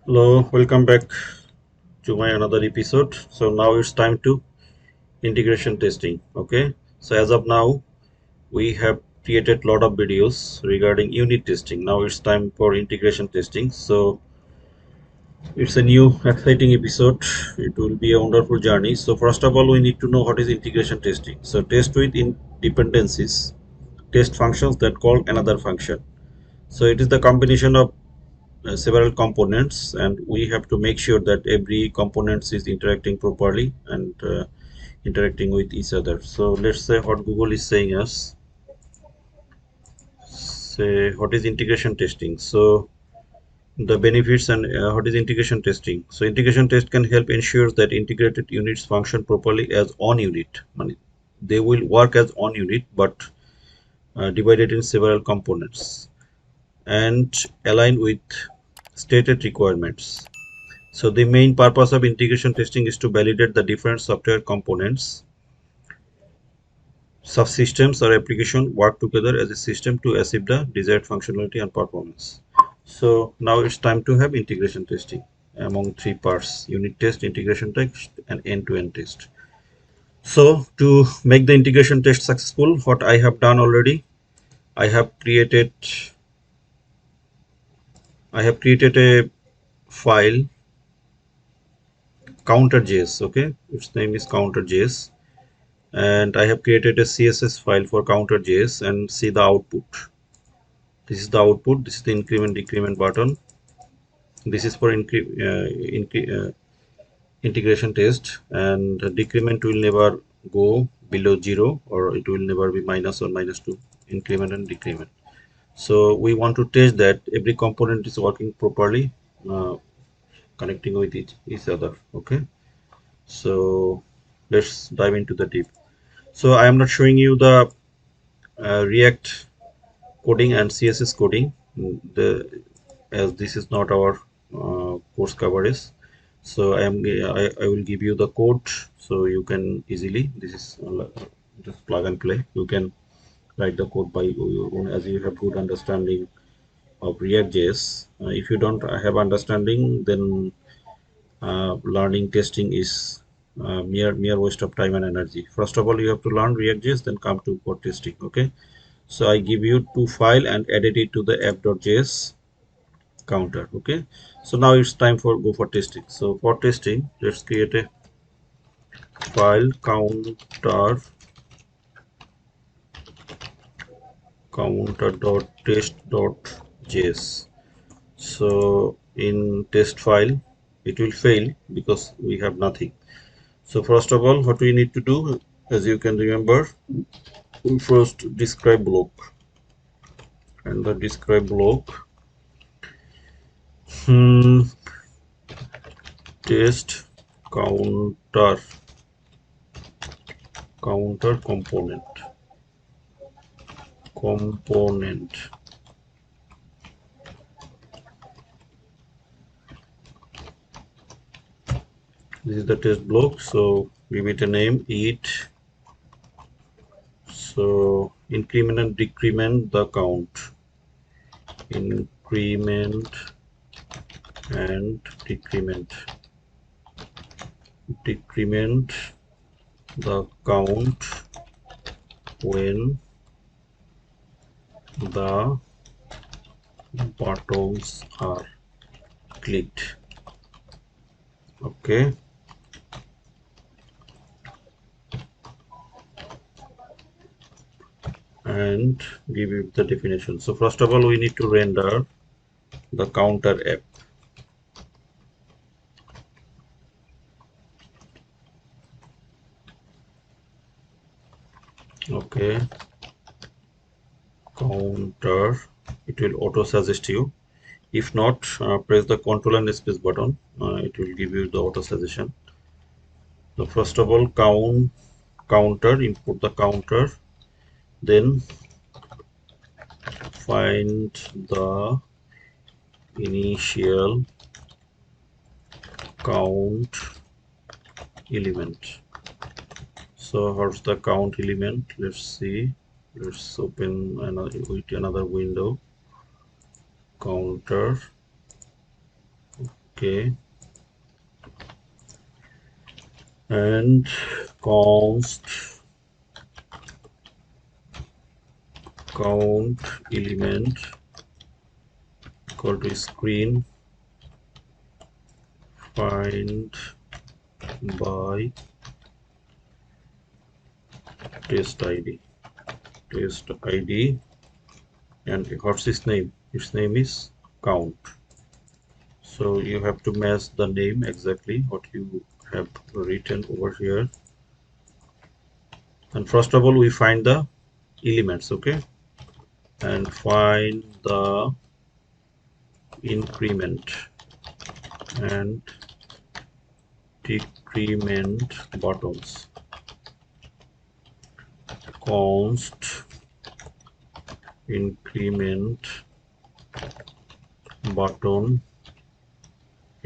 Hello, welcome back to my another episode. So now it's time to integration testing. Okay, so as of now we have created a lot of videos regarding unit testing. Now it's time for integration testing. So it's a new exciting episode. It will be a wonderful journey. So first of all, we need to know what is integration testing. So test with in dependencies, test functions that call another function. So it is the combination of several components, and we have to make sure that every component is interacting properly and interacting with each other. So let's say what Google is saying us, say what is integration testing. So the benefits and what is integration testing. So integration test can help ensure that integrated units function properly as one unit. They will work as one unit but divided in several components and align with stated requirements. So the main purpose of integration testing is to validate the different software components, subsystems or application work together as a system to achieve the desired functionality and performance. So now it's time to have integration testing among three parts: unit test, integration test, and end-to-end test. So to make the integration test successful, what I have done already, I have created I have created a file counter.js. Okay, its name is counter.js, and I have created a CSS file for counter.js and see the output. This is the output. This is the increment decrement button. This is for integration test, and the decrement will never go below 0, or it will never be minus or minus 2. Increment and decrement. So we want to test that every component is working properly, uh, connecting with each other. Okay, so let's dive into the deep. So I am not showing you the React coding and CSS coding, as this is not our course coverage. So I will give you the code so you can easily, this is just plug and play. You can write the code by your own as you have good understanding of React.js. If you don't have understanding, then learning testing is mere waste of time and energy. First of all, you have to learn React.js, then come to code testing. Okay, so I give you two file and edit it to the app.js counter. Okay, so now it's time for go for testing. So for testing, let's create a file counter.test.js. So in test file it will fail because we have nothing. So first of all, what we need to do, as you can remember, we first describe block, and the describe block, test counter component. This is the test block, so give it a name, it. So increment and decrement the count, increment and decrement the count when the buttons are clicked. Okay, and give it the definition. So first of all, we need to render the counter app. Okay, counter, it will auto suggest you. If not, press the Ctrl and space button. It will give you the auto suggestion. So first of all, counter, import the counter, then find the initial count element. So what's the count element? Let's see. Let's open another window. Counter. Okay, and const count element equal to screen find by test id. Test id, and what's its name? Its name is count. So you have to match the name exactly what you have written over here. And first of all, we find the elements, okay, and find the increment and decrement buttons. Const increment button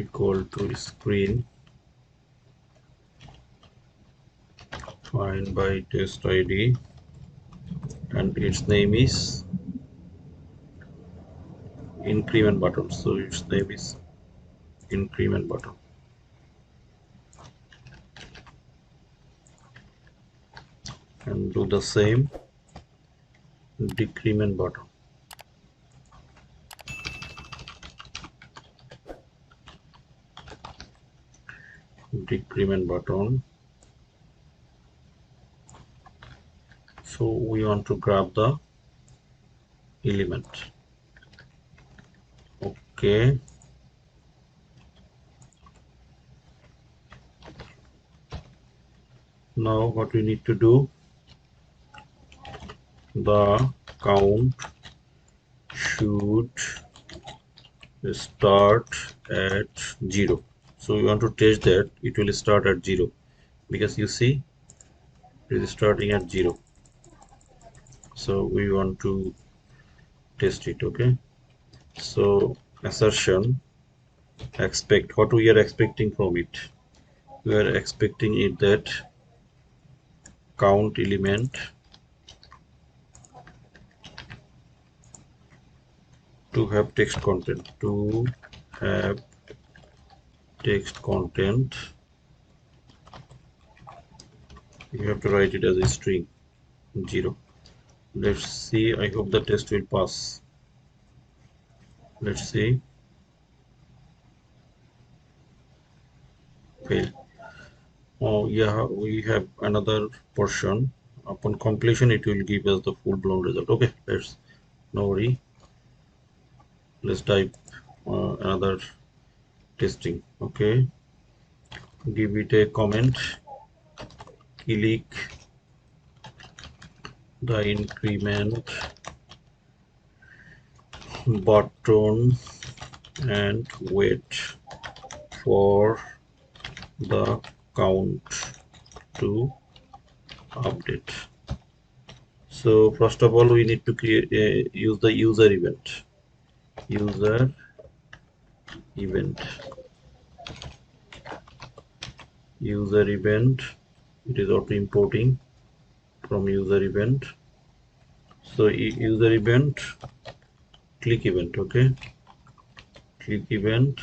equal to screen find by test id, and its name is increment button, so its name is increment button. And do the same decrement button. Decrement button. So we want to grab the element. Okay, now what we need to do, the count should start at 0. So we want to test that it will start at 0, because you see it is starting at 0. So we want to test it. Okay, so assertion expect, what we are expecting from it, we are expecting it that count element to have text content, to have text content. You have to write it as a string 0. Let's see, I hope the test will pass. Let's see. Fail. Oh yeah, we have another portion. Upon completion it will give us the full-blown result. Okay, let's, no worry, let's type another testing. Okay, give it a comment, click the increment button and wait for the count to update. So first of all, we need to create use the user event. User event. User event. It is auto importing from user event. So user event, click event. Okay, click event.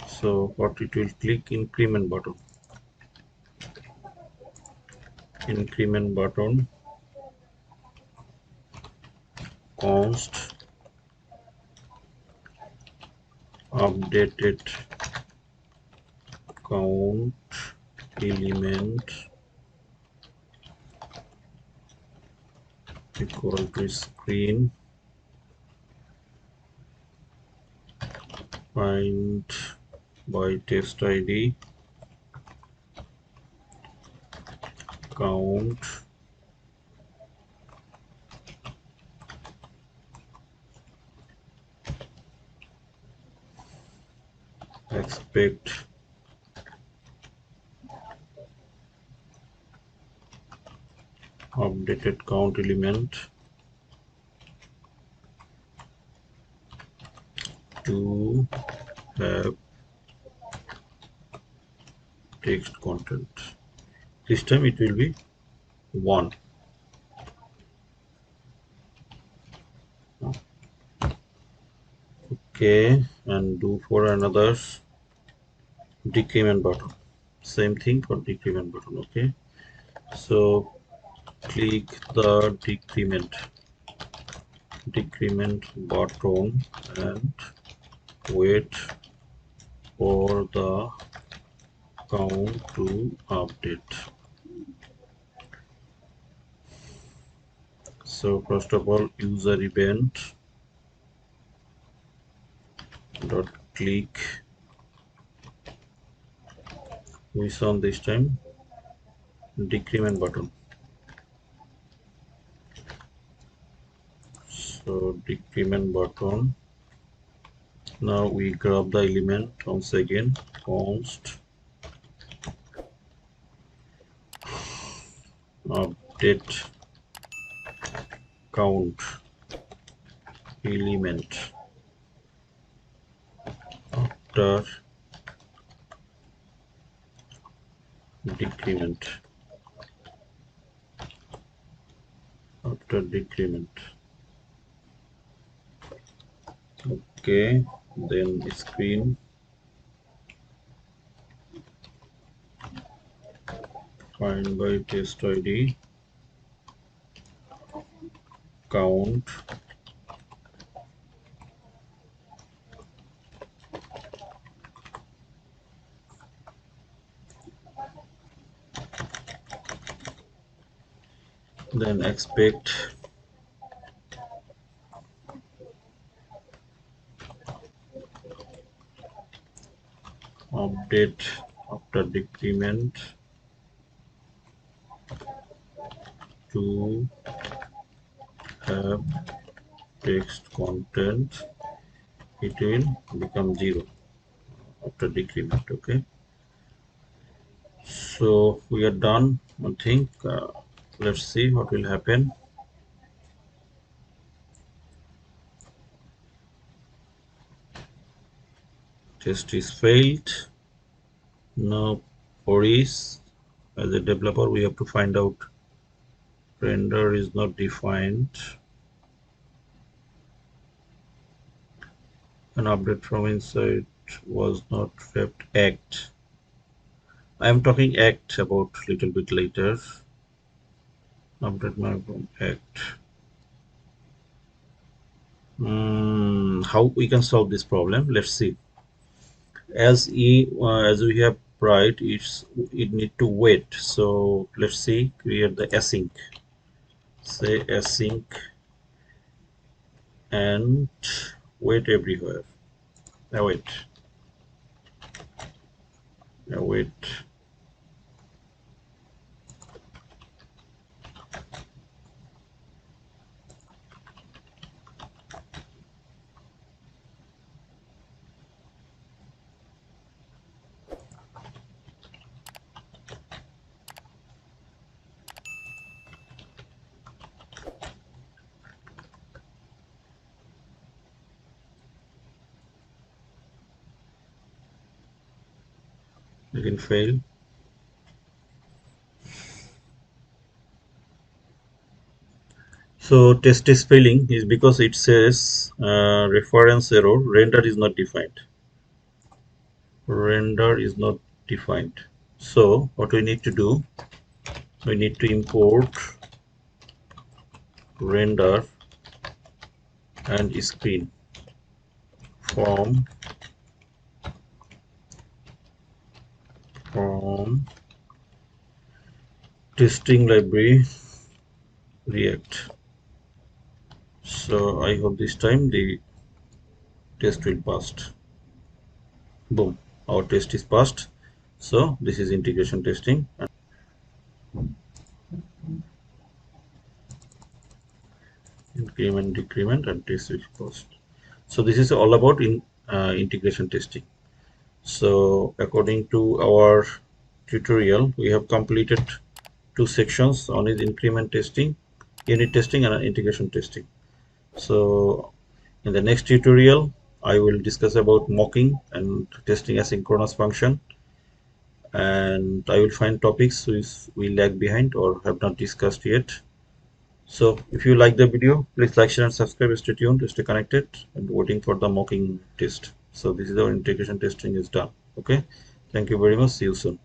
So what it will click, increment button. Increment button. Const updated count element equal to screen find by test id count expect updated count element to have text content. This time it will be 1. Okay, Okay, and do for another decrement button. Same thing for decrement button. Okay, so click the decrement button and wait for the count to update. So first of all, user event dot click which on this time decrement button. So decrement button. Now we grab the element once again, const update count element after decrement okay, then screen find by test id count then expect update after decrement to have text content, it will become 0 after decrement. Okay, so we are done. I think let's see what will happen. Test is failed. Now for is, as a developer we have to find out render is not defined, an update from inside was not wrapped act. I am talking act about little bit later. Update my from act. How we can solve this problem? Let's see. As we have right, it need to wait. So let's see. Create the async. Say async and wait everywhere. Await. Await. Again fail. So test is failing is because it says reference error, render is not defined. Render is not defined. So what we need to do, we need to import render and screen from testing library React. So I hope this time the test will pass. Boom, our test is passed. So this is integration testing. Increment, decrement, and test is passed. So this is all about integration testing. So according to our tutorial, we have completed two sections. One is increment testing, unit testing, and integration testing. So in the next tutorial, I will discuss about mocking and testing asynchronous function, and I will find topics which we lag behind or have not discussed yet. So if you like the video, please like, share and subscribe. Stay tuned, stay connected, and waiting for the mocking test. So this is our integration testing is done. Okay, thank you very much. See you soon.